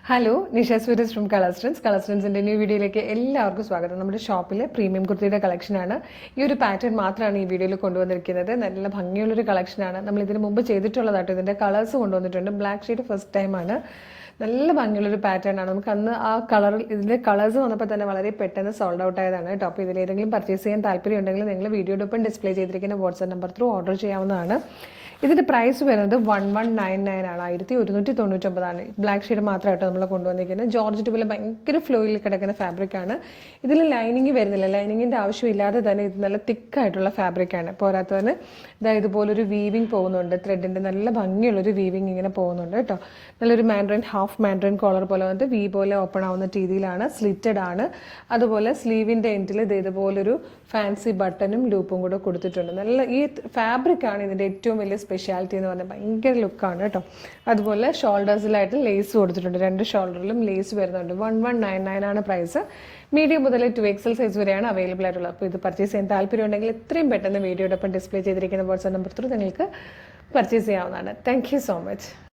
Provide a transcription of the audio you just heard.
Hello, Nisha സ്വീരസ് from കളർസ്റ്റൻസിൻ്റെ new വീഡിയോയിലേക്ക് എല്ലാവർക്കും സ്വാഗതം. നമ്മുടെ ഷോപ്പിലെ പ്രീമിയം കുർത്തിയുടെ കളക്ഷനാണ്. ഈ ഒരു പാറ്റേൺ മാത്രമാണ് ഈ വീഡിയോയിൽ കൊണ്ടുവന്നിരിക്കുന്നത്. നല്ല ഭംഗിയുള്ളൊരു കളക്ഷനാണ്. നമ്മൾ ഇതിന് മുമ്പ് ചെയ്തിട്ടുള്ളതായിട്ട് ഇതിൻ്റെ കളേഴ്സ് കൊണ്ടുവന്നിട്ടുണ്ട്. ബ്ലാക്ക് ഷെയ്ഡ് ഫസ്റ്റ് ടൈമാണ്. നല്ല ഭംഗിയുള്ളൊരു പാറ്റേൺ ആണ്. നമുക്ക് അന്ന് ആ കളറിൽ ഇതിൻ്റെ കളേഴ്സ് വന്നപ്പോൾ തന്നെ വളരെ പെട്ടെന്ന് സോൾഡ് ഔട്ട് ആയതാണ് കേട്ടോ. അപ്പോൾ ഇതിലേതെങ്കിലും പർച്ചേസ് ചെയ്യാൻ താല്പര്യം ഉണ്ടെങ്കിൽ നിങ്ങൾ വീഡിയോടൊപ്പം ഡിസ്പ്ലേ ചെയ്തിരിക്കുന്ന വാട്സ്ആപ്പ് നമ്പർ ത്രൂ ഓർഡർ ചെയ്യാവുന്നതാണ്. ഇതിൻ്റെ പ്രൈസ് വരുന്നത് 1199 ആണ്, 1199 ബ്ലാക്ക് ഷെയ്ഡ് മാത്രമായിട്ട് നമ്മൾ കൊണ്ടുവന്നിരിക്കുന്നത്. ജോർജറ്റ് പോലെ ഭയങ്കര ഫ്ലോയിൽ കിടക്കുന്ന ഫാബ്രിക്കാണ്. ഇതിൽ ലൈനിങ് വരുന്നില്ല, ലൈനിങ്ങിൻ്റെ ആവശ്യമില്ലാതെ തന്നെ ഇത് നല്ല തിക്കായിട്ടുള്ള ഫാബ്രിക്കാണ്. പോരാത്തതിന് ഇതുപോലൊരു വീവിങ് പോകുന്നുണ്ട്, ത്രെഡിൻ്റെ നല്ല ഭംഗിയുള്ളൊരു വീവിങ് ഇങ്ങനെ പോകുന്നുണ്ട് കേട്ടോ. നല്ലൊരു മാൻഡ്രിൻ ഹാഫ് മാൻഡ്രിൻ കോളർ പോലെ വന്നിട്ട് വി പോലെ ഓപ്പൺ ആവുന്ന രീതിയിലാണ്, സ്ലിറ്റഡ് ആണ്. അതുപോലെ സ്ലീവിൻ്റെ എൻഡിൽ ഇതുപോലൊരു ഫാൻസി ബട്ടണും ലൂപ്പും കൂടെ കൊടുത്തിട്ടുണ്ട്. നല്ല ഈ ഫാബ്രിക്കാണ് ഇതിൻ്റെ ഏറ്റവും വലിയ സ്പെഷ്യാലിറ്റി എന്ന് പറഞ്ഞാൽ. ഭയങ്കര ലുക്കാണ് കേട്ടോ. അതുപോലെ ഷോൾഡേഴ്സിലായിട്ട് ലേസ് കൊടുത്തിട്ടുണ്ട്, 2 ഷോൾഡറിലും ലേസ് വരുന്നുണ്ട്. 1199 ആണ് പ്രൈസ്. മീഡിയം മുതൽ 2XL സൈസ് വരെയാണ് അവൈലബിൾ ആയിട്ടുള്ളത്. അപ്പോൾ ഇത് പർച്ചേസ് ചെയ്യാൻ താല്പര്യം ഉണ്ടെങ്കിൽ എത്രയും പെട്ടെന്ന് വീഡിയോടൊപ്പം ഡിസ്പ്ലേ ചെയ്തിരിക്കുന്ന വാട്സ്ആപ്പ് നമ്പർ ത്രൂ നിങ്ങൾക്ക് പർച്ചേസ് ചെയ്യാവുന്നതാണ്. Thank you so much.